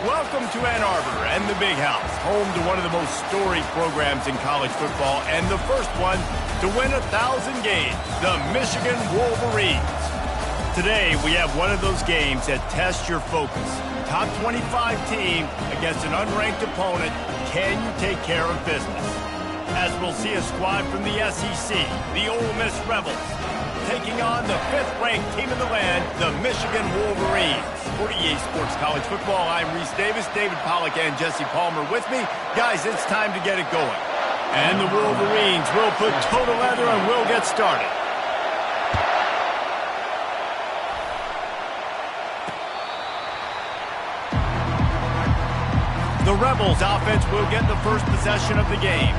Welcome to Ann Arbor and the Big House, home to one of the most storied programs in college football and the first one to win 1,000 games, the Michigan Wolverines. Today, we have one of those games that tests your focus. Top 25 team against an unranked opponent. Can you take care of business? As we'll see a squad from the SEC, the Ole Miss Rebels, taking on the 5th-ranked team in the land, the Michigan Wolverines. For EA Sports College Football, I'm Reese Davis, David Pollack, and Jesse Palmer with me. Guys, it's time to get it going. And the Wolverines will put total leather and we'll get started. The Rebels offense will get the first possession of the game.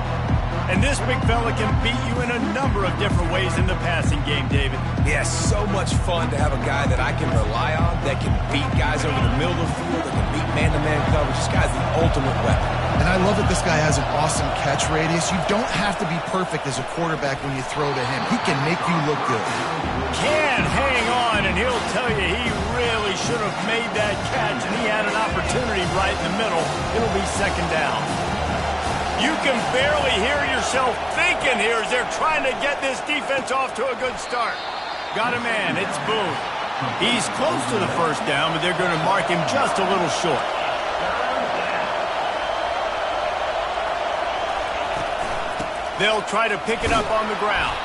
And this big fella can beat you in a number of different ways in the passing game, David. Yeah, so much fun to have a guy that I can rely on, that can beat guys over the middle of the field, that can beat man-to-man coverage. This guy's the ultimate weapon. And I love that this guy has an awesome catch radius. You don't have to be perfect as a quarterback when you throw to him. He can make you look good. Can hang on, and he'll tell you he really should have made that catch, and he had an opportunity right in the middle. It'll be second down. You can barely hear yourself thinking here as they're trying to get this defense off to a good start. Got a man, it's Boone. He's close to the first down, but they're going to mark him just a little short. They'll try to pick it up on the ground.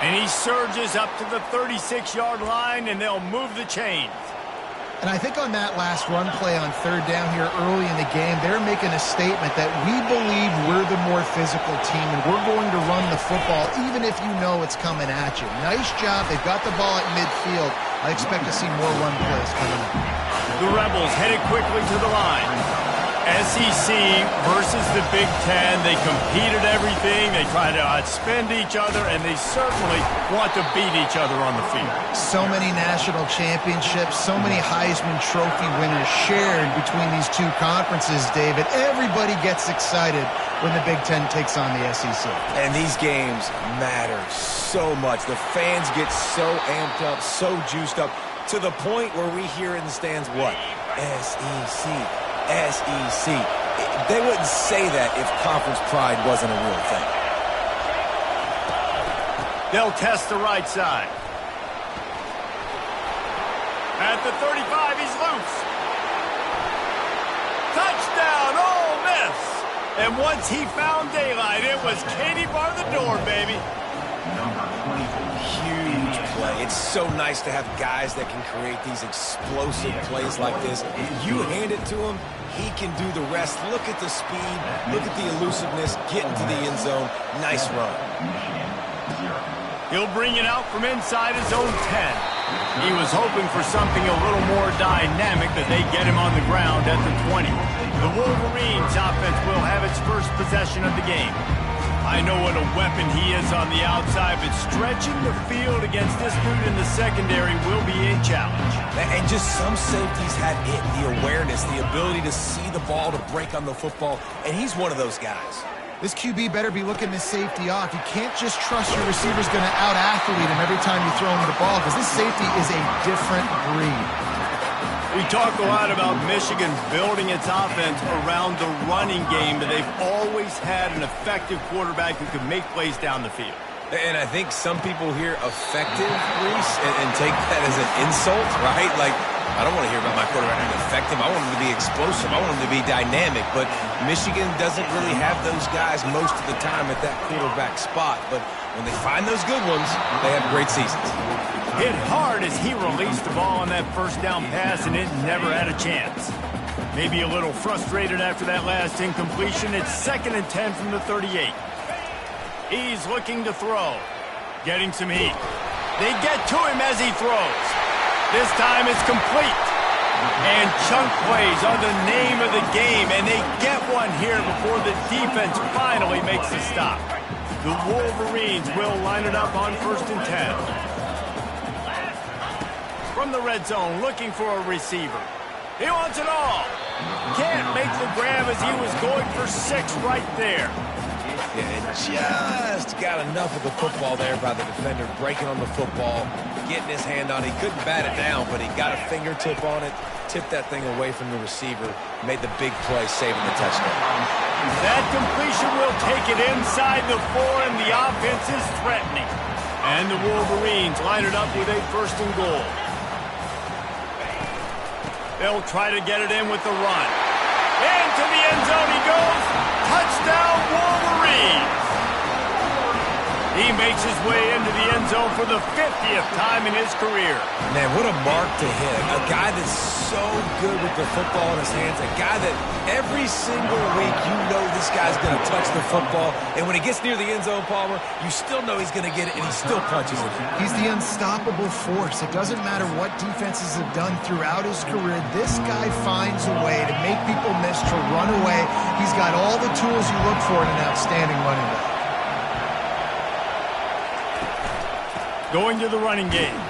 And he surges up to the 36-yard line, and they'll move the chains. And I think on that last run play on third down here early in the game, they're making a statement that we believe we're the more physical team and we're going to run the football even if you know it's coming at you. Nice job. They've got the ball at midfield. I expect to see more run plays coming up. The Rebels headed quickly to the line. SEC versus the Big Ten. They compete at everything. They try to outspend each other, and they certainly want to beat each other on the field. So many national championships, so many Heisman Trophy winners shared between these two conferences, David. Everybody gets excited when the Big Ten takes on the SEC. And these games matter so much. The fans get so amped up, so juiced up, to the point where we hear in the stands, what? SEC. SEC. They wouldn't say that if conference pride wasn't a real thing. They'll test the right side. At the 35, he's loose. Touchdown, Ole Miss. And once he found daylight, it was Katie bar the door, baby. Huge play. It's so nice to have guys that can create these explosive plays like this. You hand it to him, he can do the rest. Look at the speed. Look at the elusiveness. Get into the end zone. Nice run. He'll bring it out from inside his own 10. He was hoping for something a little more dynamic, but they get him on the ground at the 20. The Wolverines offense will have its first possession of the game. I know what a weapon he is on the outside, but stretching the field against this dude in the secondary will be a challenge. And just some safeties had it, the awareness, the ability to see the ball, to break on the football, and he's one of those guys. This QB better be looking this safety off. You can't just trust your receiver's going to out-athlete him every time you throw him the ball, because this safety is a different breed. We talk a lot about Michigan building its offense around the running game, but they've always had an effective quarterback who can make plays down the field. And I think some people hear effective, Reese, and take that as an insult, right? Like, I don't want to hear about my quarterback being effective. I want him to be explosive. I want him to be dynamic. But Michigan doesn't really have those guys most of the time at that quarterback spot. But when they find those good ones, they have great seasons. Hit hard as he released the ball on that first down pass, and it never had a chance. Maybe a little frustrated after that last incompletion. It's 2nd and 10 from the 38. He's looking to throw. Getting some heat. They get to him as he throws. This time it's complete. And chunk plays are the name of the game, and they get one here before the defense finally makes the stop. The Wolverines will line it up on 1st and 10. From the red zone, looking for a receiver. He wants it all. Can't make the grab as he was going for 6 right there. Yeah, just got enough of the football there by the defender, breaking on the football, getting his hand on it. He couldn't bat it down, but he got a fingertip on it. tipped that thing away from the receiver, made the big play, saving the touchdown. That completion will take it inside the 4, and the offense is threatening. And the Wolverines line it up with a 1st and goal. They'll try to get it in with the run. Into the end zone he goes. Touchdown, Wolverines! He makes his way into the end zone for the 50th time in his career. Man, what a mark to hit. A guy that's so good with the football in his hands. A guy that every single week you know this guy's going to touch the football. And when he gets near the end zone, Palmer, you still know he's going to get it, and he still punches it. He's the unstoppable force. It doesn't matter what defenses have done throughout his career. This guy finds a way to make people miss, to run away. He's got all the tools you look for in an outstanding running back. Going to the running game.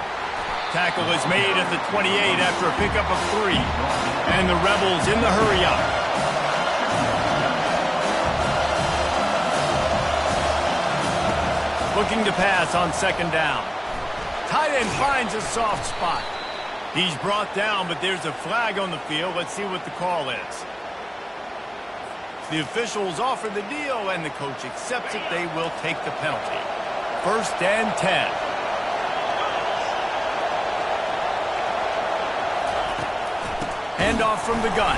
Tackle is made at the 28 after a pickup of 3. And the Rebels in the hurry-up. Looking to pass on 2nd down. Tight end finds a soft spot. He's brought down, but there's a flag on the field. Let's see what the call is. The officials offer the deal, and the coach accepts it. They will take the penalty. 1st and 10. Handoff from the gun.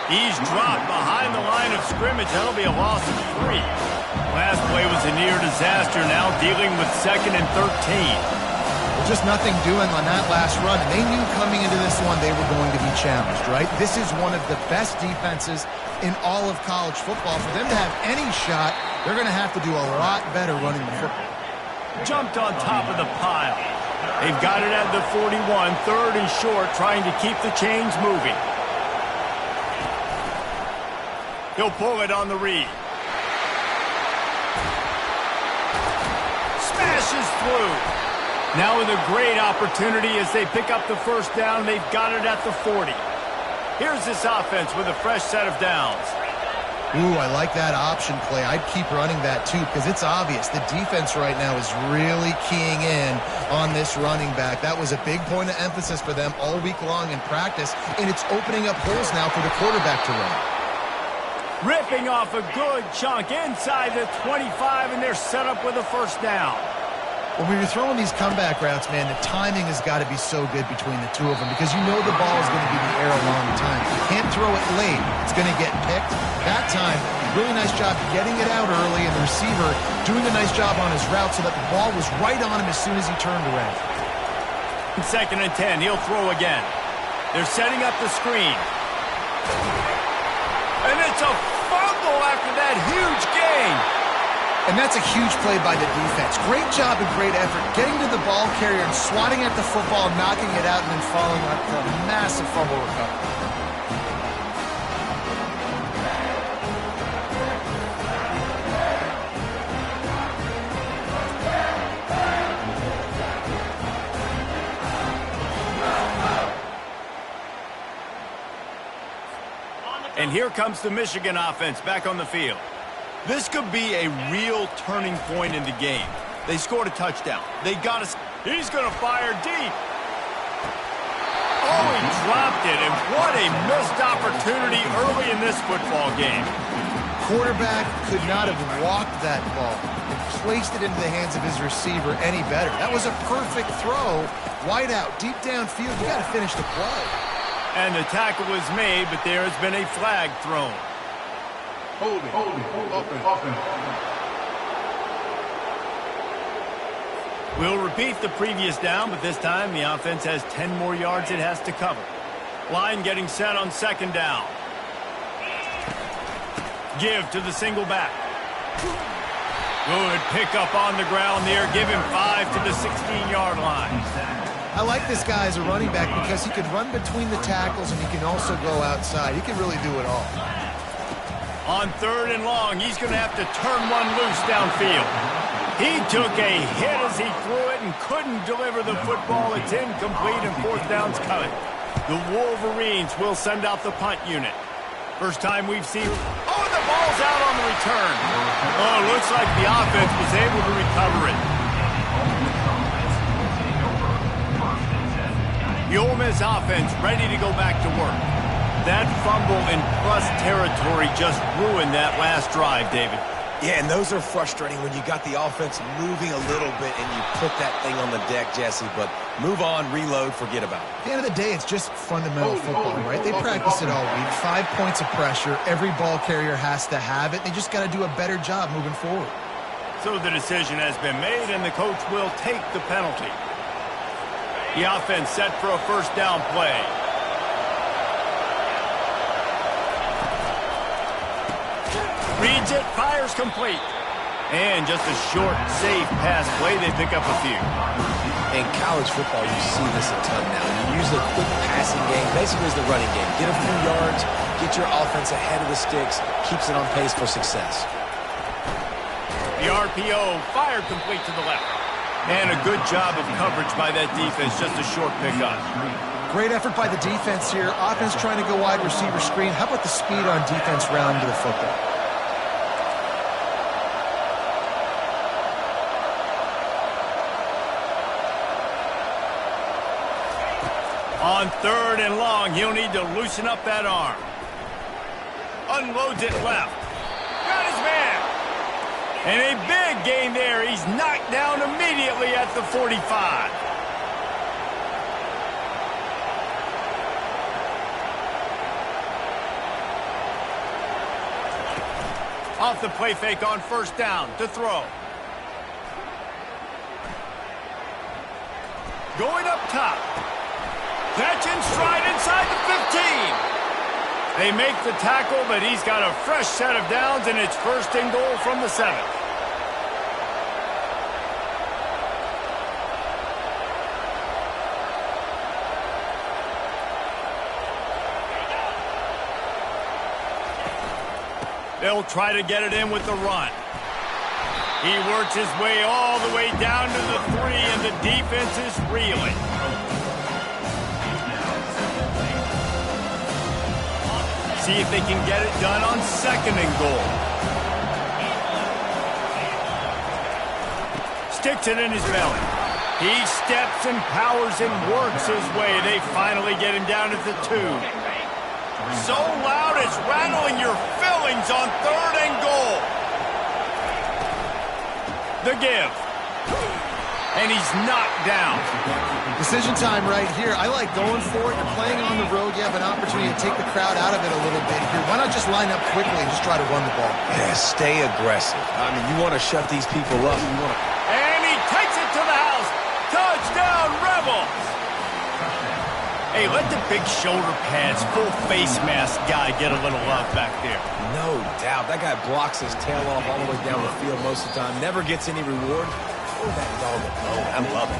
He's dropped behind the line of scrimmage. That'll be a loss of 3. Last play was a near disaster. Now dealing with 2nd and 13. Just nothing doing on that last run. They knew coming into this one they were going to be challenged, right? This is one of the best defenses in all of college football. For them to have any shot, they're going to have to do a lot better running the football. Jumped on top of the pile. They've got it at the 41, 3rd and short, trying to keep the chains moving. He'll pull it on the read. Smashes through. Now with a great opportunity as they pick up the 1st down. They've got it at the 40. Here's this offense with a fresh set of downs. Ooh, I like that option play. I'd keep running that too, because it's obvious the defense right now is really keying in on this running back. That was a big point of emphasis for them all week long in practice, and it's opening up holes now for the quarterback to run. Ripping off a good chunk inside the 25, and they're set up with a 1st down. When you're throwing these comeback routes, man, the timing has got to be so good between the two of them, because you know the ball is going to be in the air a long time. You can't throw it late. It's going to get picked. That time, really nice job getting it out early, and the receiver doing a nice job on his route so that the ball was right on him as soon as he turned around. 2nd and 10, he'll throw again. They're setting up the screen. And it's a fumble after that huge gain. And that's a huge play by the defense. Great job and great effort getting to the ball carrier and swatting at the football, knocking it out, and then following up for a massive fumble recovery. And here comes the Michigan offense back on the field. This could be a real turning point in the game. They scored a touchdown. They got us. He's going to fire deep. Oh, he dropped it, and what a missed opportunity early in this football game. Quarterback could not have walked that ball and placed it into the hands of his receiver any better. That was a perfect throw. Wide out, deep downfield. You got to finish the play. And the tackle was made, but there has been a flag thrown. Hold offense. We'll repeat the previous down, but this time the offense has 10 more yards it has to cover. Line getting set on 2nd down. Give to the single back. Good pickup on the ground there. Give him 5 to the 16-yard line. I like this guy as a running back because he can run between the tackles and he can also go outside. He can really do it all. On 3rd and long, he's going to have to turn one loose downfield. He took a hit as he threw it and couldn't deliver the football. It's incomplete, and 4th down's coming. The Wolverines will send out the punt unit. First time we've seen... Oh, the ball's out on the return. Oh, it looks like the offense was able to recover it. The Ole Miss offense ready to go back to work. That fumble in plus territory just ruined that last drive, David. Yeah, and those are frustrating when you got the offense moving a little bit and you put that thing on the deck, Jesse. But move on, reload, forget about it. At the end of the day, it's just fundamental football, right? They practice it all week. 5 points of pressure. Every ball carrier has to have it. They just got to do a better job moving forward. So the decision has been made, and the coach will take the penalty. The offense set for a first down play. Reads it, fires complete. And just a short, safe pass play, they pick up a few. In college football, you see this a ton now. You use a quick passing game, basically as the running game. Get a few yards, get your offense ahead of the sticks, keeps it on pace for success. The RPO fired complete to the left. And a good job of coverage by that defense, just a short pickup. Great effort by the defense here. Offense trying to go wide receiver screen. How about the speed on defense rounding to the football? On 3rd and long, he'll need to loosen up that arm. Unloads it left. Got his man. And a big gain there. He's knocked down immediately at the 45. Off the play fake on first down to throw. Going up top. Catch in stride inside the 15. They make the tackle, but he's got a fresh set of downs, and it's 1st and goal from the 7th. They'll try to get it in with the run. He works his way all the way down to the 3, and the defense is reeling. See if they can get it done on 2nd and goal. Sticks it in his belly. He steps and powers and works his way. They finally get him down at the 2. So loud it's rattling your fillings on 3rd and goal. The give. And he's knocked down. Decision time right here. I like going for it. You're playing on the road. You have an opportunity to take the crowd out of it a little bit here. Why not just line up quickly and just try to run the ball? Yeah, stay aggressive. I mean, you want to shut these people up. You want to... And he takes it to the house. Touchdown, Rebels. Hey, let the big shoulder pads, full face mask guy get a little love back there. No doubt. That guy blocks his tail off all the way down the field most of the time. Never gets any reward. Oh, that dog a bone. I love it.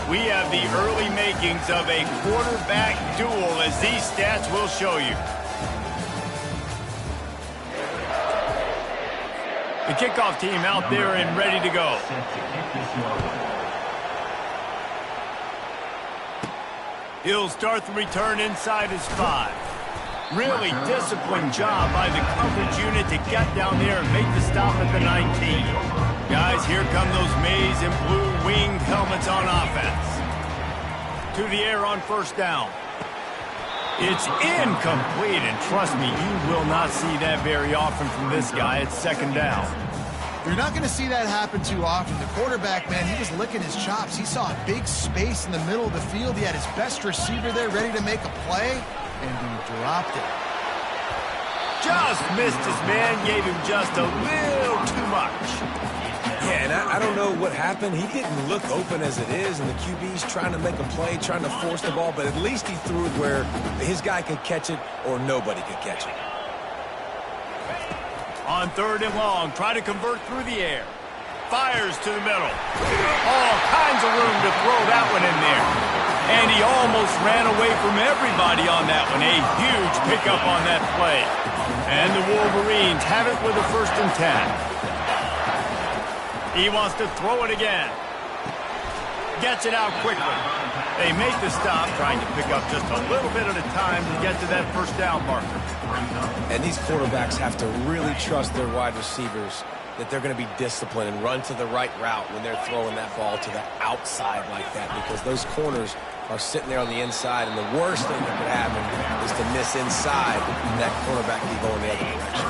We have the early makings of a quarterback duel, as these stats will show you. The kickoff team out there and ready to go. He'll start the return inside his 5. Really disciplined job by the coverage unit to get down there and make the stop at the 19. Guys, here come those maize and blue winged helmets on offense. To the air on first down. It's incomplete, and trust me, you will not see that very often from this guy at 2nd down. You're not going to see that happen too often. The quarterback, man, he was licking his chops. He saw a big space in the middle of the field. He had his best receiver there ready to make a play, and he dropped it. Just missed his man, gave him just a little too much. Yeah, and I don't know what happened. He didn't look open as it is, and the QB's trying to make a play, trying to force the ball, but at least he threw it where his guy could catch it or nobody could catch it. On 3rd and long, try to convert through the air. Fires to the middle. All kinds of room to throw that one in there. And he almost ran away from everybody on that one. A huge pickup on that play. And the Wolverines have it with a 1st and 10. He wants to throw it again. Gets it out quickly. They make the stop, trying to pick up just a little bit at a time to get to that 1st down marker. And these quarterbacks have to really trust their wide receivers that they're going to be disciplined and run to the right route when they're throwing that ball to the outside like that, because those corners are sitting there on the inside, and the worst thing that could happen is to miss inside, and that cornerback can go in the other direction.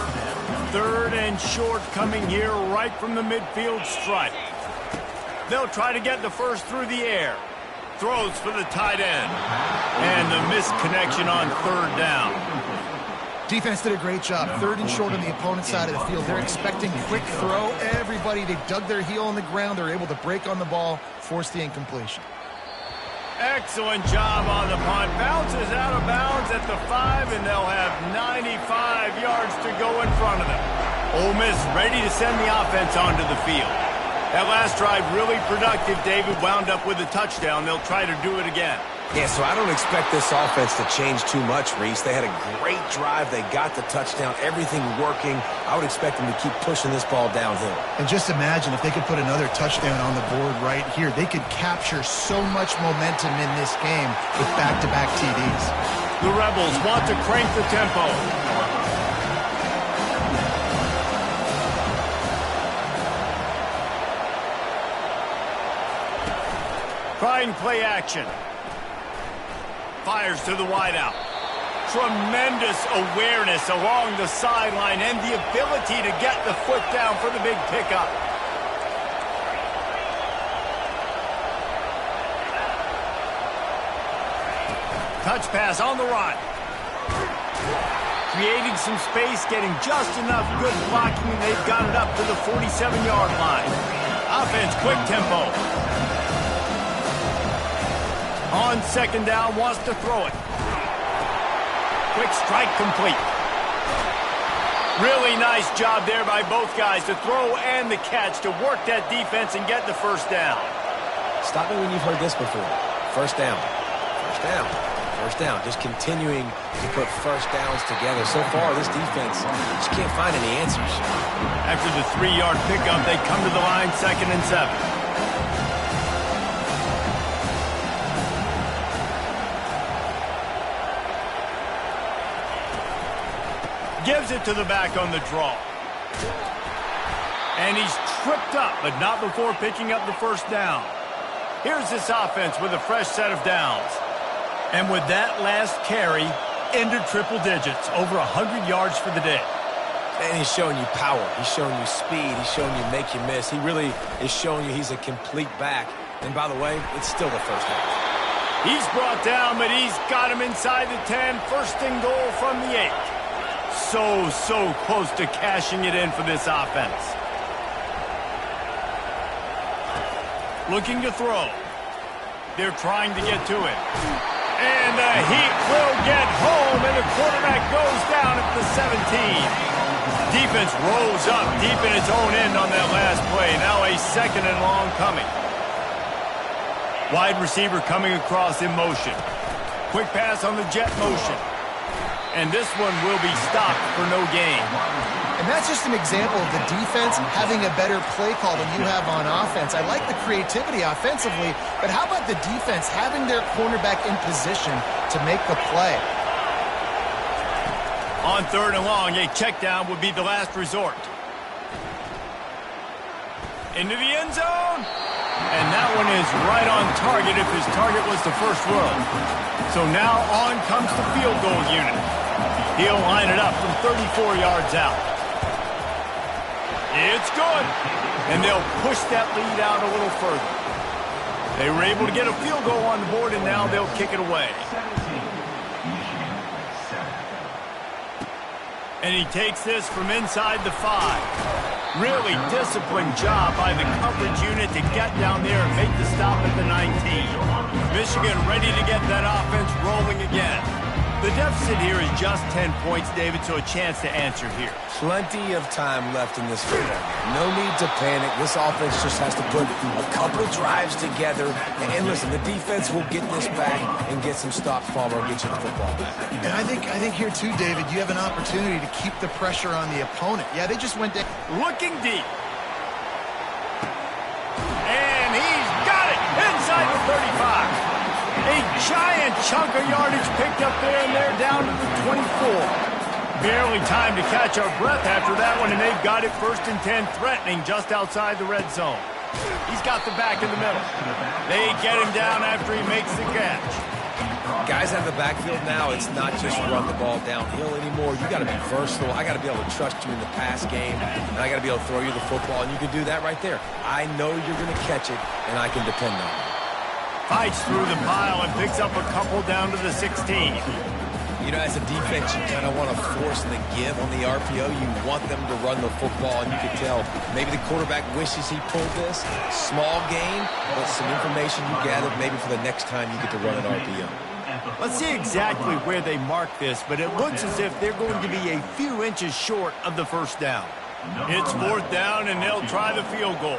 Third and short coming here right from the midfield stripe. They'll try to get the first through the air. Throws for the tight end. And the missed connection on third down. Defense did a great job. Third and short on the opponent's side of the field. They're expecting quick throw. Everybody, they dug their heel on the ground. They're able to break on the ball, force the incompletion. Excellent job on the punt. Bounces out of bounds at the 5, and they'll have 95 yards to go in front of them. Ole Miss ready to send the offense onto the field. That last drive really productive. David wound up with a touchdown. They'll try to do it again. Yeah, so I don't expect this offense to change too much, Reese. They had a great drive. They got the touchdown. Everything working. I would expect them to keep pushing this ball downhill. And just imagine if they could put another touchdown on the board right here. They could capture so much momentum in this game with back-to-back TDs. The Rebels want to crank the tempo. Trying play action. Fires to the wideout. Tremendous awareness along the sideline and the ability to get the foot down for the big pickup. Touch pass on the run. Creating some space, getting just enough good blocking, and they've got it up to the 47-yard line. Offense, quick tempo. On second down, wants to throw it. Quick strike complete. Really nice job there by both guys to throw and the catch to work that defense and get the first down. Stop me when you've heard this before. First down. First down. First down. Just continuing to put first downs together. So far, this defense just can't find any answers. After the 3-yard pickup, they come to the line, 2nd and 7. Gives it to the back on the draw. And he's tripped up, but not before picking up the first down. Here's this offense with a fresh set of downs. And with that last carry, into triple digits, over 100 yards for the day. And he's showing you power. He's showing you speed. He's showing you make you miss. He really is showing you he's a complete back. And by the way, it's still the first half. He's brought down, but he's got him inside the 10. First and goal from the 8. So close to cashing it in for this offense. Looking to throw. They're trying to get to it. And the heat will get home, and the quarterback goes down at the 17. Defense rolls up deep in its own end on that last play. Now a 2nd and long coming. Wide receiver coming across in motion. Quick pass on the jet motion. And this one will be stopped for no gain. And that's just an example of the defense having a better play call than you have on offense. I like the creativity offensively, but how about the defense having their cornerback in position to make the play? On 3rd and long, a check down would be the last resort. Into the end zone. And that one is right on target if his target was the first row. So now on comes the field goal unit. He'll line it up from 34 yards out. It's good. And they'll push that lead out a little further. They were able to get a field goal on the board, and now they'll kick it away. And he takes this from inside the 5. Really disciplined job by the coverage unit to get down there and make the stop at the 19. Michigan ready to get that offense rolling again. The deficit here is just 10 points, David, so a chance to answer here. Plenty of time left in this football game. No need to panic. This offense just has to put a couple drives together. And listen, the defense will get this back and get some stops, Palmer, and get you the football back. And I think here, too, David, you have an opportunity to keep the pressure on the opponent. Yeah, they just went down. Looking deep. And he's got it inside the 35. A giant chunk of yardage picked up there, and they're down to the 24. Barely time to catch our breath after that one, and they've got it 1st and 10, threatening just outside the red zone. He's got the back in the middle. They get him down after he makes the catch. Guys out of the backfield now, it's not just run the ball downhill anymore. You got to be versatile. I got to be able to trust you in the pass game, and I got to be able to throw you the football, and you can do that right there. I know you're going to catch it, and I can depend on it. Fights through the pile and picks up a couple down to the 16. You know, as a defense, you kind of want to force the give on the RPO. You want them to run the football, and you can tell maybe the quarterback wishes he pulled this. Small gain, but some information you gathered maybe for the next time you get to run an RPO. Let's see exactly where they mark this, but it looks as if they're going to be a few inches short of the first down. It's fourth down, and they'll try the field goal.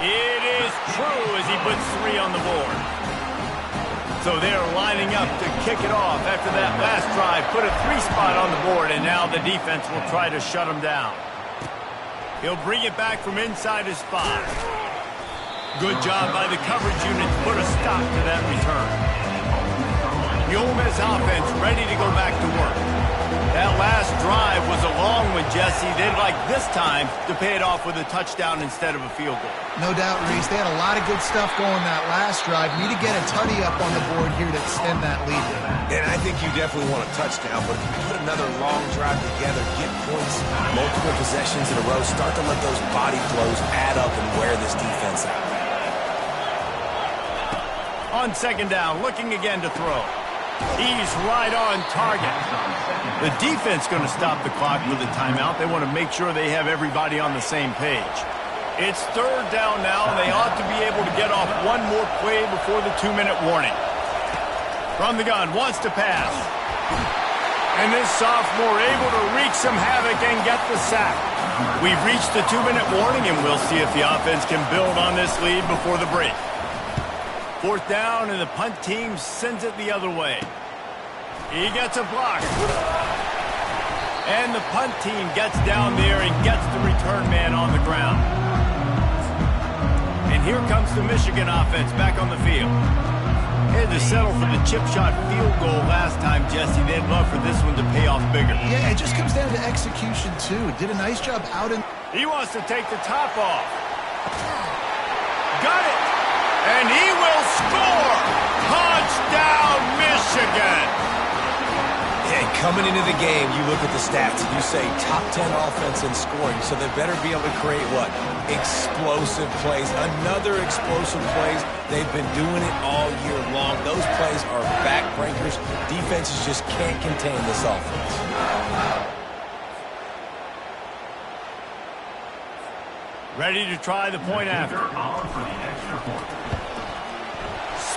It is true as he puts 3 on the board. So they're lining up to kick it off after that last drive. Put a 3 spot on the board, and now the defense will try to shut him down. He'll bring it back from inside his 5. Good job by the coverage unit to put a stop to that return. The Ole Miss offense ready to go back to work. That last drive was a long one, Jesse. They'd like this time to pay it off with a touchdown instead of a field goal. No doubt, Reese. They had a lot of good stuff going that last drive. Need to get a tutty up on the board here to extend that lead. And I think you definitely want a touchdown, but if you put another long drive together, get points, multiple possessions in a row, start to let those body flows add up and wear this defense out. On second down, looking again to throw. He's right on target. The defense going to stop the clock with a timeout. They want to make sure they have everybody on the same page. It's third down now, and they ought to be able to get off one more play before the 2-minute warning. From the gun, wants to pass. And this sophomore able to wreak some havoc and get the sack. We've reached the 2-minute warning, and we'll see if the offense can build on this lead before the break. Fourth down, and the punt team sends it the other way. He gets a block. And the punt team gets down there and gets the return man on the ground. And here comes the Michigan offense back on the field. Had to settle for the chip shot field goal last time, Jesse. They'd love for this one to pay off bigger. Yeah, it just comes down to execution, too. Did a nice job out in... He wants to take the top off. Got it. And he will score! Touchdown, Michigan! And coming into the game, you look at the stats, and you say top 10 offense in scoring, so they better be able to create what? Explosive plays. Another explosive plays. They've been doing it all year long. Those plays are backbreakers. Defenses just can't contain this offense. Ready to try the point after.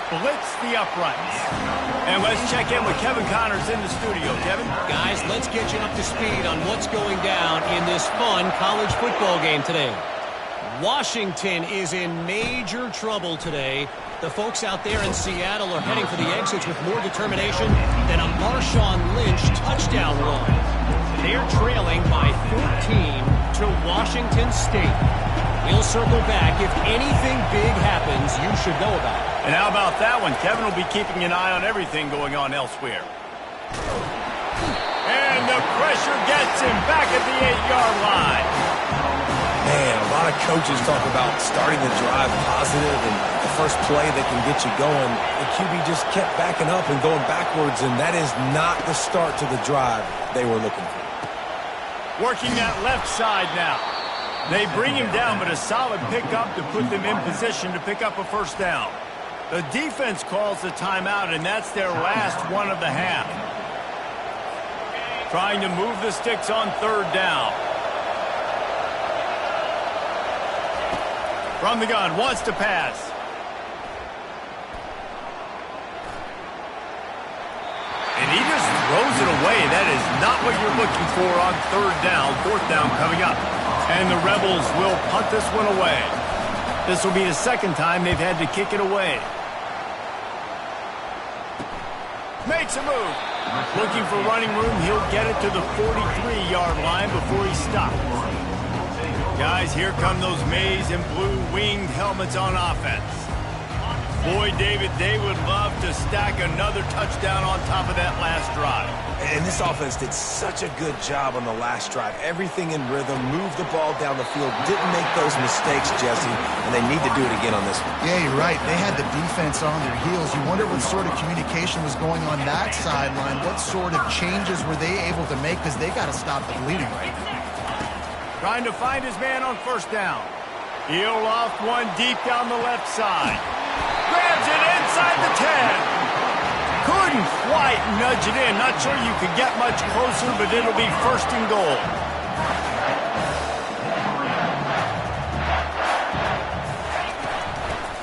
Splits the uprights. And let's check in with Kevin Connors in the studio. Kevin? Guys, let's get you up to speed on what's going down in this fun college football game today. Washington is in major trouble today. The folks out there in Seattle are heading for the exits with more determination than a Marshawn Lynch touchdown run. They're trailing by 14 to Washington State. We'll circle back. If anything big happens, you should know about it. And how about that one? Kevin will be keeping an eye on everything going on elsewhere. And the pressure gets him back at the 8-yard line. Man, a lot of coaches talk about starting the drive positive and the first play that can get you going. The QB just kept backing up and going backwards, and that is not the start to the drive they were looking for. Working that left side now. They bring him down, but a solid pickup to put them in position to pick up a first down. The defense calls the timeout, and that's their last one of the half. Trying to move the sticks on third down. From the gun, wants to pass. And he just throws it away. That is not what you're looking for on third down. Fourth down coming up. And the Rebels will punt this one away. This will be the second time they've had to kick it away. Makes a move. Looking for running room. He'll get it to the 43-yard line before he stops. Guys, here come those maize and blue winged helmets on offense. Boy, David, they would love to stack another touchdown on top of that last drive. And this offense did such a good job on the last drive. Everything in rhythm, moved the ball down the field, didn't make those mistakes, Jesse, and they need to do it again on this one. Yeah, you're right. They had the defense on their heels. You wonder what sort of communication was going on that sideline. What sort of changes were they able to make, because they got to stop the bleeding right now. Trying to find his man on first down. He'll loft one deep down the left side. Grabs it inside the 10. Couldn't quite nudge it in. Not sure you could get much closer, but it'll be first and goal.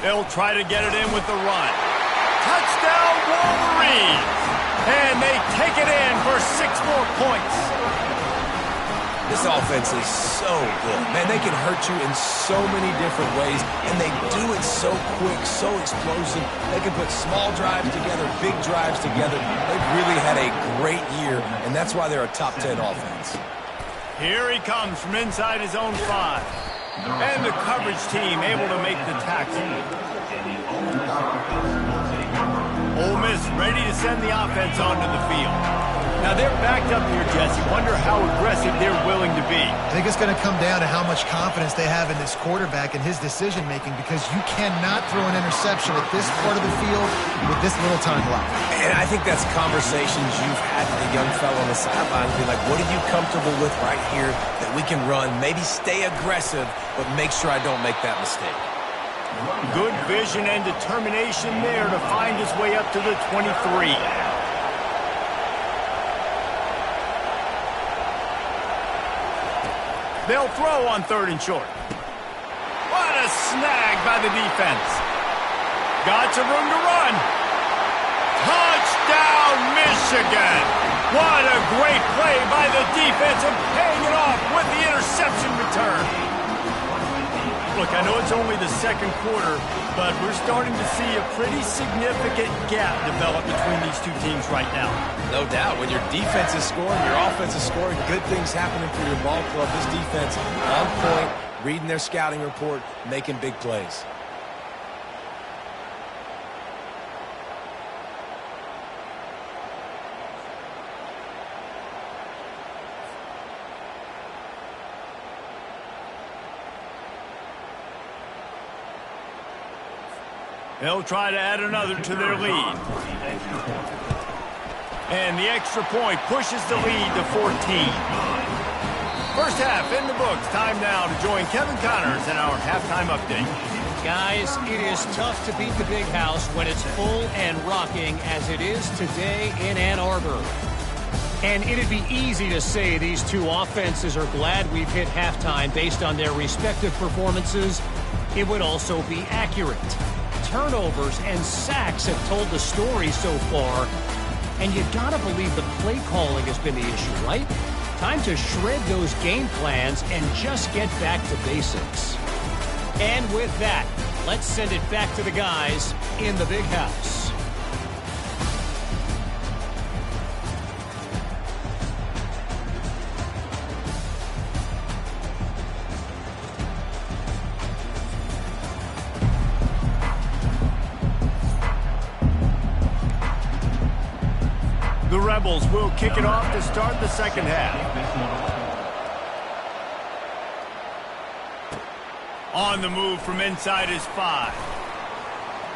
They'll try to get it in with the run. Touchdown, Wolverines! And they take it in for 6 more points. This offense is so good. Man, they can hurt you in so many different ways, and they do it so quick, so explosive. They can put small drives together, big drives together. They've really had a great year, and that's why they're a top 10 offense. Here he comes from inside his own 5. And the coverage team able to make the tackle. Ole Miss ready to send the offense onto the field. Now they're backed up here, Jesse. Wonder how aggressive they're willing to be. I think it's going to come down to how much confidence they have in this quarterback and his decision-making, because you cannot throw an interception at this part of the field with this little time left. And I think that's conversations you've had with the young fellow on the sideline. Be like, what are you comfortable with right here that we can run? Maybe stay aggressive, but make sure I don't make that mistake. Good vision and determination there to find his way up to the 23. They'll throw on 3rd and short. What a snag by the defense. Got some room to run. Touchdown, Michigan. What a great play by the defense, and paying it off with the interception return. Look, I know it's only the 2nd quarter, but we're starting to see a pretty significant gap develop between these two teams right now. No doubt. When your defense is scoring, your offense is scoring, good things happening for your ball club. This defense on point, reading their scouting report, making big plays. They'll try to add another to their lead. And the extra point pushes the lead to 14. First half in the books. Time now to join Kevin Connors in our halftime update. Guys, it is tough to beat the Big House when it's full and rocking as it is today in Ann Arbor. And it'd be easy to say these two offenses are glad we've hit halftime based on their respective performances. It would also be accurate. Turnovers and sacks have told the story so far, and you gotta believe the play calling has been the issue, right? Time to shred those game plans and just get back to basics. And with that, let's send it back to the guys in the Big House. The Rebels will kick it off to start the second half. On the move from inside his 5.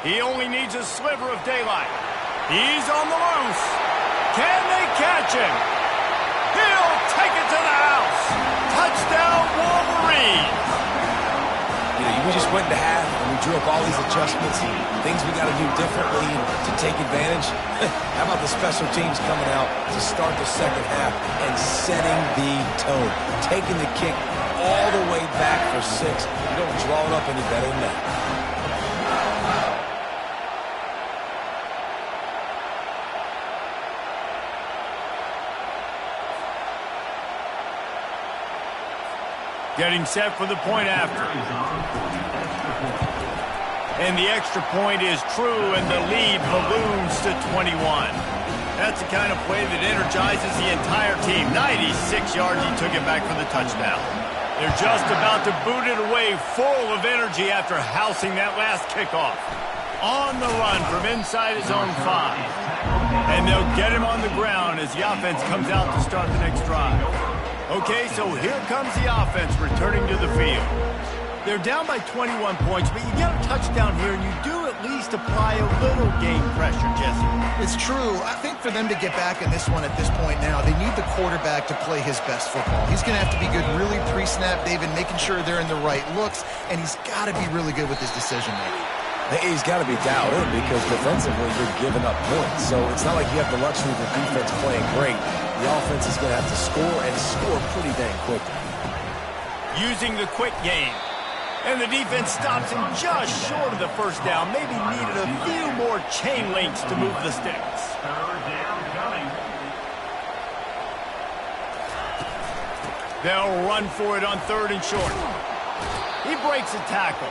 He only needs a sliver of daylight. He's on the loose. Can they catch him? He'll take it to the house. Touchdown, Wolverines. You know, we just went into half and we drew up all these adjustments and things we got to do differently to take advantage. How about the special teams coming out to start the second half and setting the tone, taking the kick all the way back for 6. You don't draw it up any better than that. Getting set for the point after. And the extra point is true, and the lead balloons to 21. That's the kind of play that energizes the entire team. 96 yards, he took it back for the touchdown. They're just about to boot it away, full of energy after housing that last kickoff. On the run from inside his own 5. And they'll get him on the ground as the offense comes out to start the next drive. Okay, so here comes the offense returning to the field. They're down by 21 points, but you get a touchdown here, and you do at least apply a little game pressure, Jesse. It's true. I think for them to get back in this one at this point now, they need the quarterback to play his best football. He's going to have to be good really pre-snap, David, making sure they're in the right looks, and he's got to be really good with his decision-making. He's got to be dialed in because defensively you're giving up points. So it's not like you have the luxury of the defense playing great. The offense is going to have to score and score pretty dang quickly. Using the quick game. And the defense stops him just short of the first down. Maybe needed a few more chain links to move the sticks. They'll run for it on 3rd and short. He breaks a tackle.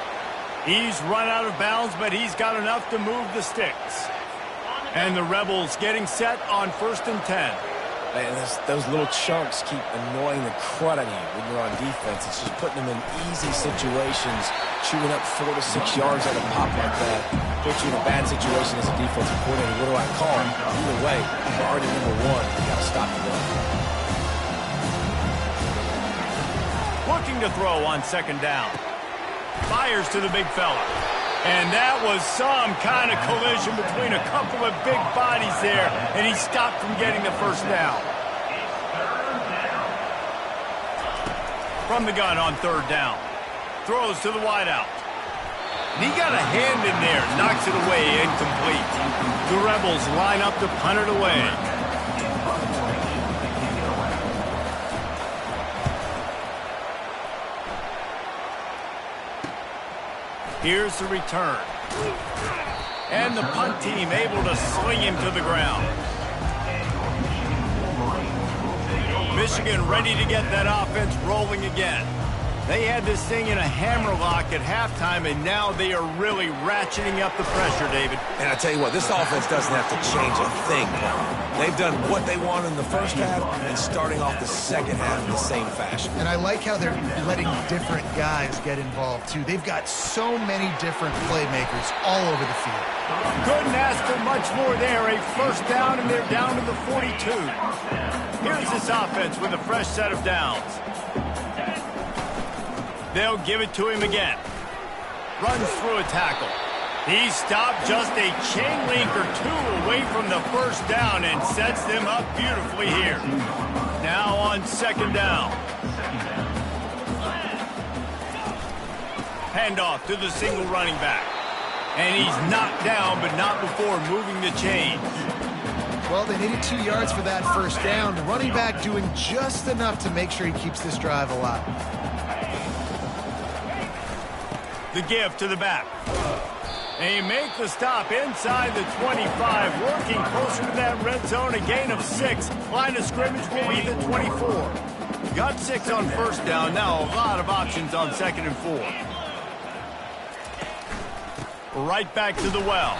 He's run out of bounds, but he's got enough to move the sticks. And the Rebels getting set on 1st and 10. And those little chunks keep annoying the crud out of you when you're on defense. It's just putting them in easy situations, chewing up 4 to 6 yards at a pop like that. Puts you in a bad situation as a defensive coordinator. What do I call him? Either way, priority number 1, you got to stop the run. Looking to throw on 2nd down. Fires to the big fella. And that was some kind of collision between a couple of big bodies there, and he stopped from getting the first down. From the gun on 3rd down. Throws to the wideout. And he got a hand in there, knocks it away, incomplete. The Rebels line up to punt it away. Here's the return. And the punt team able to sling him to the ground. Michigan ready to get that offense rolling again. They had this thing in a hammerlock at halftime, and now they are really ratcheting up the pressure, David. And I tell you what, this offense doesn't have to change a thing. They've done what they want in the first half and starting off the second half in the same fashion. And I like how they're letting different guys get involved, too. They've got so many different playmakers all over the field. Couldn't ask for much more there. A first down, and they're down to the 42. Here's this offense with a fresh set of downs. They'll give it to him again. Runs through a tackle. He stopped just a chain link or 2 away from the first down and sets them up beautifully here. Now on 2nd down. Handoff to the single running back. And he's knocked down, but not before moving the chains. Well, they needed 2 yards for that first down. The running back doing just enough to make sure he keeps this drive alive. The give to the back. They make the stop inside the 25, working closer to that red zone, a gain of 6. Line of scrimmage will be the 24. Got 6 on first down, now a lot of options on 2nd and 4. Right back to the well.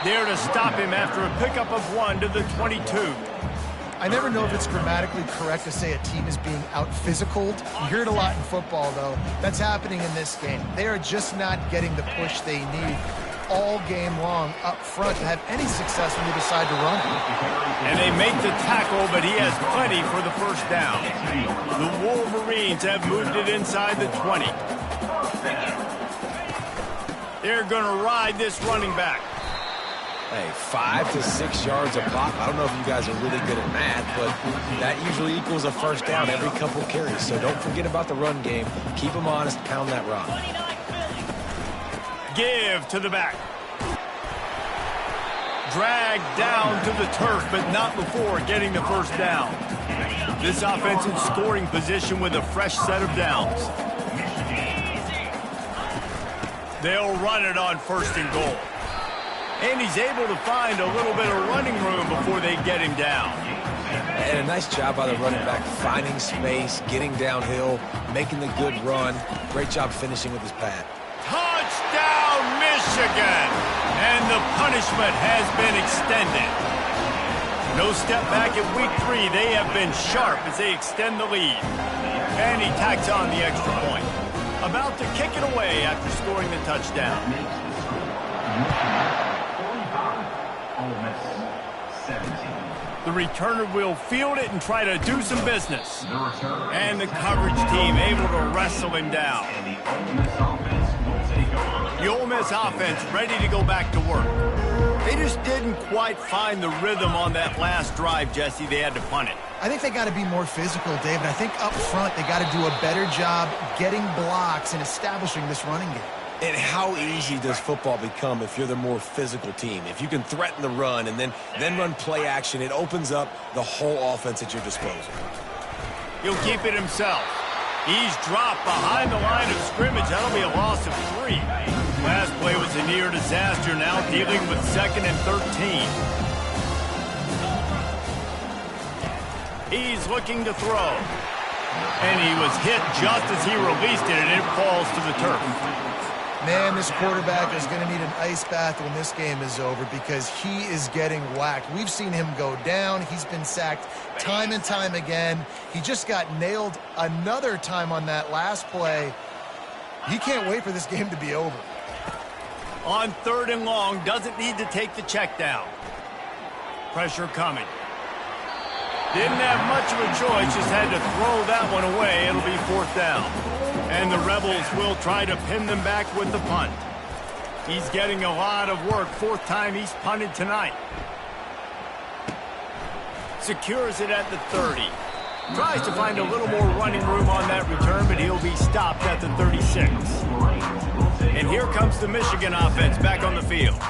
There to stop him after a pickup of 1 to the 22. I never know if it's grammatically correct to say a team is being out-physicaled. You hear it a lot in football, though. That's happening in this game. They are just not getting the push they need all game long up front to have any success when they decide to run it. And they make the tackle, but he has plenty for the first down. The Wolverines have moved it inside the 20. They're going to ride this running back. Hey, 5 to 6 yards a pop. I don't know if you guys are really good at math, but that usually equals a first down every couple carries. So don't forget about the run game. Keep them honest, pound that rock. Give to the back. Drag down to the turf, but not before getting the first down. This offense in scoring position with a fresh set of downs. They'll run it on 1st and goal. And he's able to find a little bit of running room before they get him down. And a nice job by the running back, finding space, getting downhill, making the good run. Great job finishing with his pad. Touchdown, Michigan! And the punishment has been extended. No step back in week 3. They have been sharp as they extend the lead. And he tacks on the extra point. About to kick it away after scoring the touchdown. The returner will field it and try to do some business. And the coverage team able to wrestle him down. The Ole Miss offense ready to go back to work. They just didn't quite find the rhythm on that last drive, Jesse. They had to punt it. I think they got to be more physical, David. I think up front they got to do a better job getting blocks and establishing this running game. And how easy does football become if you're the more physical team? If you can threaten the run and then run play action, it opens up the whole offense at your disposal. He'll keep it himself. He's dropped behind the line of scrimmage. That'll be a loss of 3. Last play was a near disaster, now dealing with 2nd and 13. He's looking to throw. And he was hit just as he released it, and it falls to the turf. Man, this quarterback is going to need an ice bath when this game is over because he is getting whacked. We've seen him go down. He's been sacked time and time again. He just got nailed another time on that last play. He can't wait for this game to be over. On 3rd and long, doesn't need to take the check down. Pressure coming. Didn't have much of a choice, just had to throw that one away. It'll be 4th down. And the Rebels will try to pin them back with the punt. He's getting a lot of work. 4th time he's punted tonight. Secures it at the 30. Tries to find a little more running room on that return, but he'll be stopped at the 36. And here comes the Michigan offense back on the field.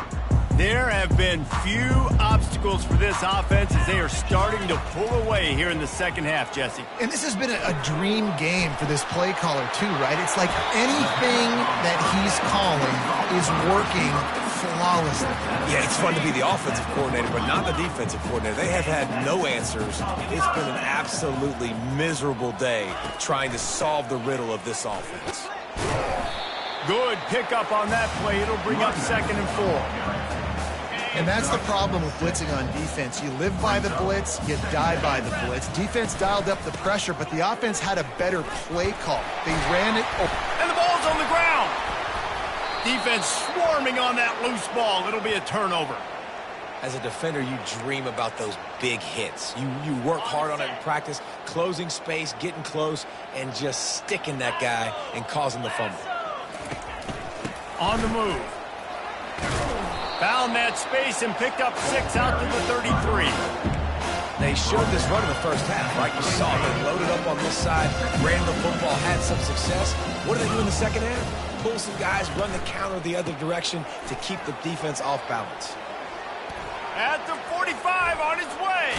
There have been few obstacles for this offense as they are starting to pull away here in the second half, Jesse. And this has been a dream game for this play caller too, right? It's like anything that he's calling is working flawlessly. Yeah, it's fun to be the offensive coordinator, but not the defensive coordinator. They have had no answers. It's been an absolutely miserable day trying to solve the riddle of this offense. Good pickup on that play. It'll bring up 2nd and 4. And that's the problem with blitzing on defense. You live by the blitz, you die by the blitz. Defense dialed up the pressure, but the offense had a better play call. They ran it. And the ball's on the ground. Defense swarming on that loose ball. It'll be a turnover. As a defender, you dream about those big hits. You work hard on it in practice, closing space, getting close, and just sticking that guy and causing the fumble. On the move. Found that space and picked up 6 out to the 33. They showed this run in the first half, right? You saw them loaded up on this side, ran the football, had some success. What do they do in the second half? Pull some guys, run the counter the other direction to keep the defense off balance. At the 45 on his way.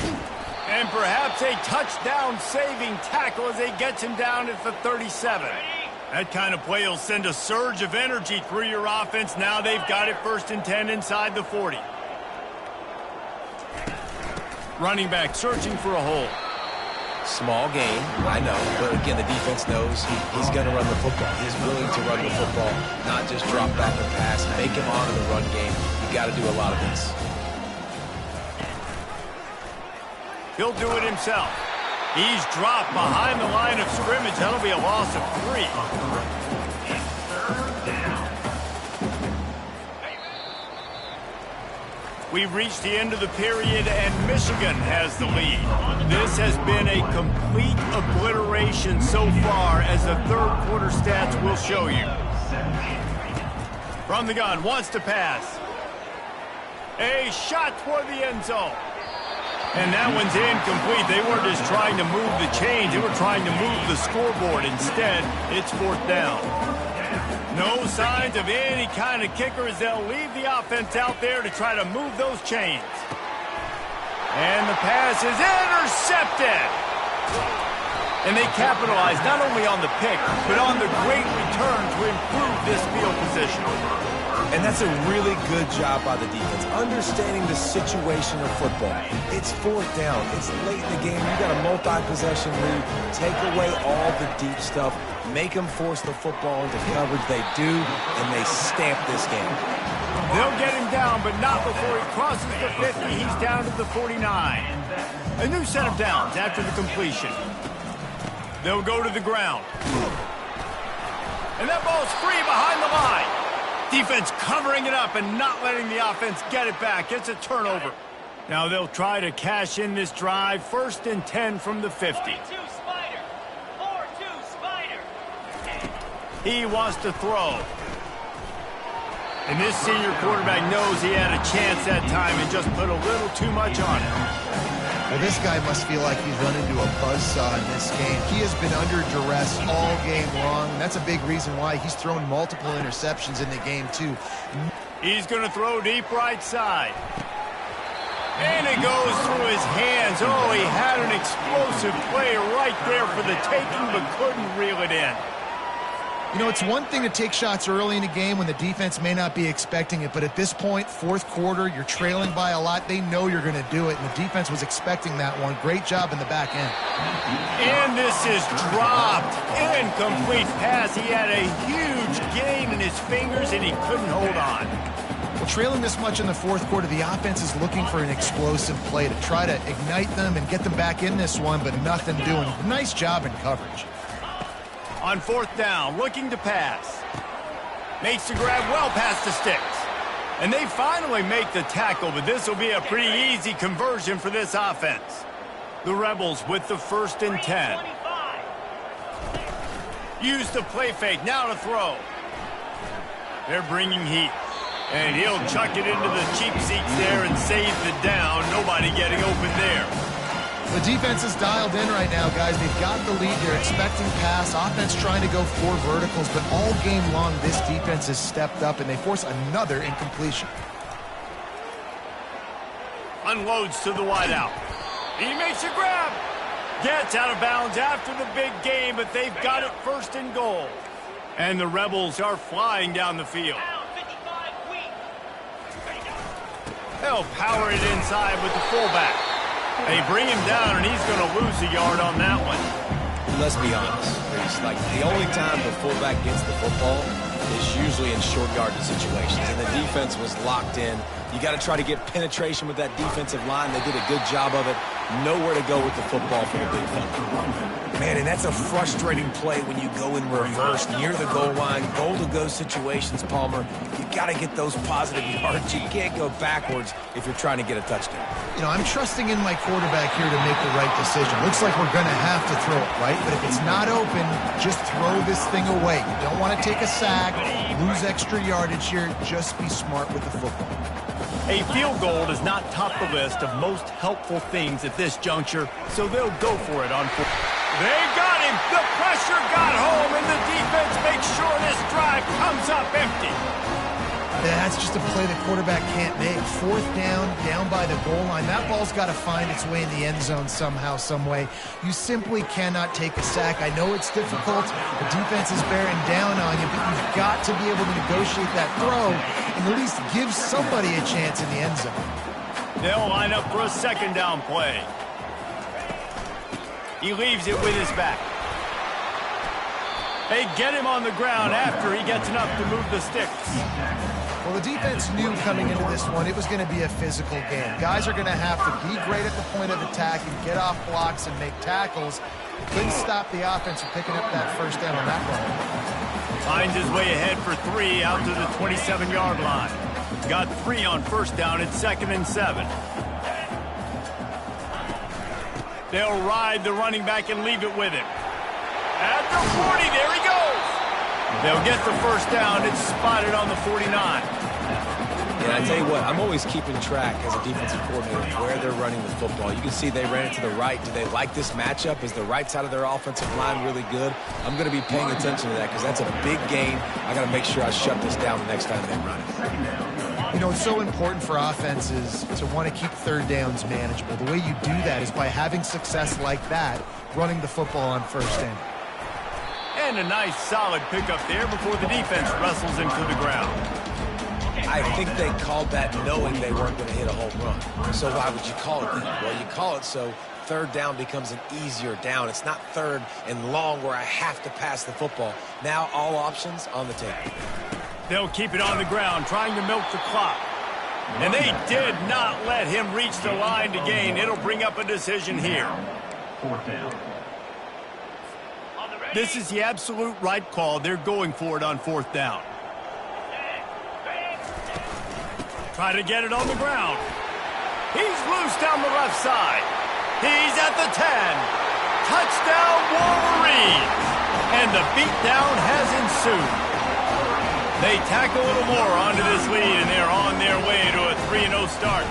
And perhaps a touchdown-saving tackle as they get him down at the 37. That kind of play will send a surge of energy through your offense. Now they've got it 1st and 10 inside the 40. Running back searching for a hole. Small gain, I know, but again, the defense knows he's going to run the football. He's willing to run the football, not just drop back and pass, make him honor the run game. You got to do a lot of this. He'll do it himself. He's dropped behind the line of scrimmage. That'll be a loss of 3. We've reached the end of the period, and Michigan has the lead. This has been a complete obliteration so far, as the 3rd quarter stats will show you. From the gun, wants to pass. A shot toward the end zone. And that one's incomplete. They weren't just trying to move the chains. They were trying to move the scoreboard. Instead, it's 4th down. No signs of any kind of kicker as they'll leave the offense out there to try to move those chains. And the pass is intercepted. And they capitalize not only on the pick, but on the great return to improve this field position. And that's a really good job by the defense, understanding the situation of football. It's 4th down. It's late in the game. You got a multi-possession lead. Take away all the deep stuff. Make them force the football into coverage. They do, and they stamp this game. They'll get him down, but not before he crosses the 50. He's down to the 49. A new set of downs after the completion. They'll go to the ground. And that ball's free behind the line. Defense covering it up and not letting the offense get it back. It's a turnover. Now they'll try to cash in this drive. 1st and 10 from the 50. 4-2 Spider. 4-2 Spider. He wants to throw. And this senior quarterback knows he had a chance that time and just put a little too much on it. Well, this guy must feel like he's run into a buzzsaw in this game. He has been under duress all game long, and that's a big reason why he's thrown multiple interceptions in the game, too. He's going to throw deep right side. And it goes through his hands. Oh, he had an explosive play right there for the taking, but couldn't reel it in. You know, it's one thing to take shots early in a game when the defense may not be expecting it, but at this point, 4th quarter, you're trailing by a lot. They know you're going to do it, and the defense was expecting that one. Great job in the back end. And this is dropped. Incomplete pass. He had a huge gain in his fingers, and he couldn't hold on. Well, trailing this much in the 4th quarter, the offense is looking for an explosive play to try to ignite them and get them back in this one, but nothing doing. Nice job in coverage. On 4th down, looking to pass. Makes the grab well past the sticks. And they finally make the tackle, but this will be a pretty easy conversion for this offense. The Rebels with the 1st and 10. Use the play fake, now to throw. They're bringing heat. And he'll chuck it into the cheap seats there and save the down. Nobody getting open there. The defense is dialed in right now, guys. They've got the lead. They're expecting pass. Offense trying to go 4 verticals, but all game long, this defense has stepped up, and they force another incompletion. Unloads to the wideout. He makes a grab. Gets out of bounds after the big game, but they've got it 1st and goal. And the Rebels are flying down the field. They'll power it inside with the fullback. They bring him down, and he's going to lose a yard on that one. Let's be honest, Reese. Like, the only time the fullback gets the football is usually in short yardage situations, and the defense was locked in. You got to try to get penetration with that defensive line. They did a good job of it. Nowhere to go with the football for the big fella. Man, and that's a frustrating play when you go in reverse near the goal line, goal-to-go situations, Palmer. You got to get those positive yards. You can't go backwards if you're trying to get a touchdown. You know, I'm trusting in my quarterback here to make the right decision. Looks like we're going to have to throw it, right? But if it's not open, just throw this thing away. You don't want to take a sack, lose extra yardage here. Just be smart with the football. A field goal does not top the list of most helpful things at this juncture, so they'll go for it on 4th. They got him. The pressure got home, and the defense makes sure this drive comes up empty. That's just a play the quarterback can't make. 4th down, down by the goal line. That ball's got to find its way in the end zone somehow, some way. You simply cannot take a sack. I know it's difficult. The defense is bearing down on you, but you've got to be able to negotiate that throw and at least give somebody a chance in the end zone. They'll line up for a 2nd down play. He leaves it with his back. They get him on the ground after he gets enough to move the sticks. Well, the defense knew coming into this one it was going to be a physical game. Guys are going to have to be great at the point of attack and get off blocks and make tackles. Couldn't stop the offense from picking up that 1st down on that run. Finds his way ahead for 3 out to the 27-yard line. Got 3 on 1st down. It's 2nd and 7. They'll ride the running back and leave it with him. At the 40, there he goes. They'll get the 1st down. It's spotted on the 49. Yeah, I tell you what, I'm always keeping track as a defensive coordinator where they're running the football. You can see they ran it to the right. Do they like this matchup? Is the right side of their offensive line really good? I'm going to be paying attention to that because that's a big gain. I got to make sure I shut this down the next time they run it. You know, it's so important for offenses to want to keep 3rd downs manageable. The way you do that is by having success like that, running the football on 1st down. And a nice solid pickup there before the defense wrestles him to the ground. I think they called that knowing they weren't going to hit a home run. So why would you call it that? Well, you call it so 3rd down becomes an easier down. It's not 3rd and long where I have to pass the football. Now all options on the table. They'll keep it on the ground, trying to milk the clock. And they did not let him reach the line to gain. It'll bring up a decision here. 4th down. This is the absolute right call. They're going for it on 4th down. try to get it on the ground. He's loose down the left side. He's at the 10. Touchdown, Wolverines! And the beatdown has ensued. They tack a little more onto this lead, and they're on their way to a 3-0 start.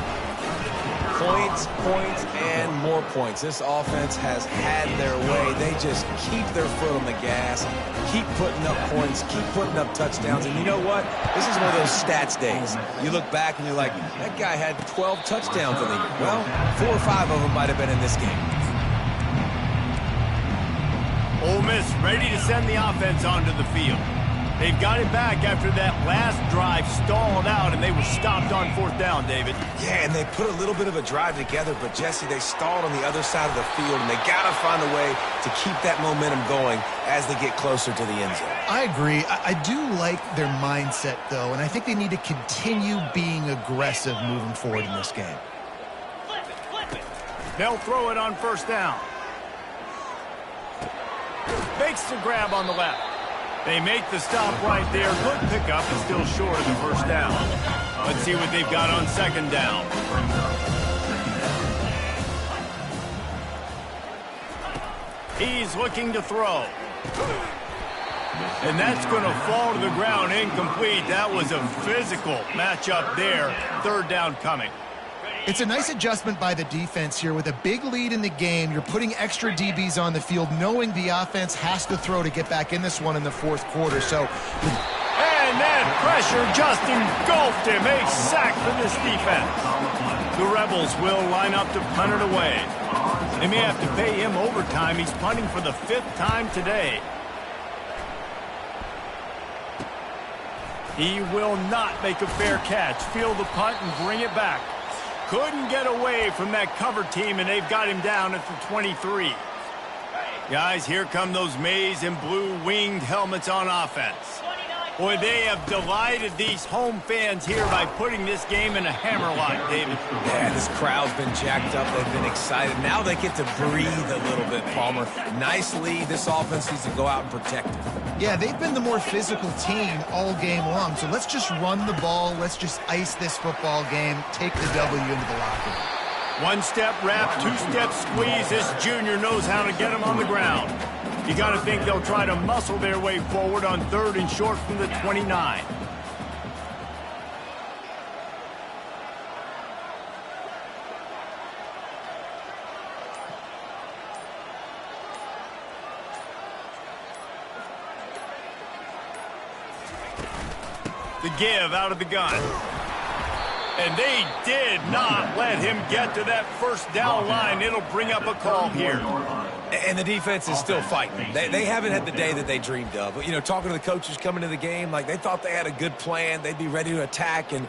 Points, points, and more points. This offense has had their way. They just keep their foot on the gas, keep putting up points, keep putting up touchdowns. And you know what? This is one of those stats days. You look back and you're like, that guy had 12 touchdowns in the year. Well, 4 or 5 of them might have been in this game. Ole Miss ready to send the offense onto the field. They've got it back after that last drive stalled out, and they were stopped on 4th down, David. Yeah, and they put a little bit of a drive together, but, Jesse, they stalled on the other side of the field, and they got to find a way to keep that momentum going as they get closer to the end zone. I agree. I do like their mindset, though, and I think they need to continue being aggressive moving forward in this game. Flip it. They'll throw it on 1st down. Makes the grab on the left. They make the stop right there. Good pickup, but still short of the 1st down. Let's see what they've got on 2nd down. He's looking to throw. And that's going to fall to the ground incomplete. That was a physical matchup there. 3rd down coming. It's a nice adjustment by the defense here. With a big lead in the game, you're putting extra DBs on the field, knowing the offense has to throw to get back in this one in the 4th quarter. So, and that pressure just engulfed him. A sack for this defense. The Rebels will line up to punt it away. They may have to pay him overtime. He's punting for the 5th time today. He will not make a fair catch. Field the punt and bring it back. Couldn't get away from that cover team, and they've got him down at the 23. Guys, here come those maize and blue winged helmets on offense. Boy, they have delighted these home fans here by putting this game in a hammerlock, David. Yeah, this crowd's been jacked up. They've been excited. Now they get to breathe a little bit, Palmer. Nice lead. This offense needs to go out and protect it. yeah, they've been the more physical team all game long. So let's just run the ball. Let's just ice this football game. Take the W into the locker room. One-step wrap, two-step squeeze. This junior knows how to get him on the ground. You got to think they'll try to muscle their way forward on 3rd and short from the 29. The give out of the gun. And they did not let him get to that 1st down line. It'll bring up a call here. And the defense is still fighting. They haven't had the day that they dreamed of. But, you know, talking to the coaches coming to the game, like they thought they had a good plan. They'd be ready to attack and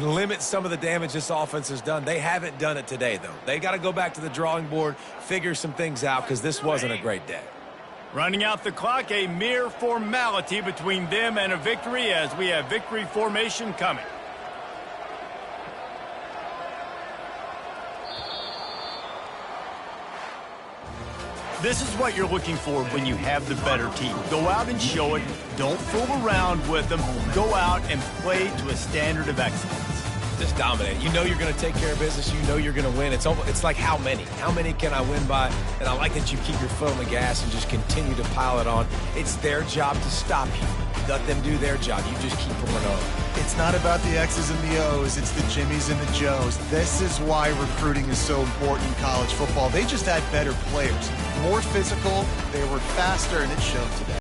limit some of the damage this offense has done. They haven't done it today, though. They got to go back to the drawing board, figure some things out, because this wasn't a great day. Running out the clock, a mere formality between them and a victory as we have victory formation coming. This is what you're looking for when you have the better team. Go out and show it. Don't fool around with them. Go out and play to a standard of excellence. Just dominate. You know you're going to take care of business. You know you're going to win. It's like how many? How many can I win by? And I like that you keep your foot on the gas and just continue to pile it on. It's their job to stop you. Let them do their job. You just keep pouring on. It's not about the X's and the O's. It's the Jimmies and the Joes. This is why recruiting is so important in college football. They just had better players. More physical. They were faster, and it showed today.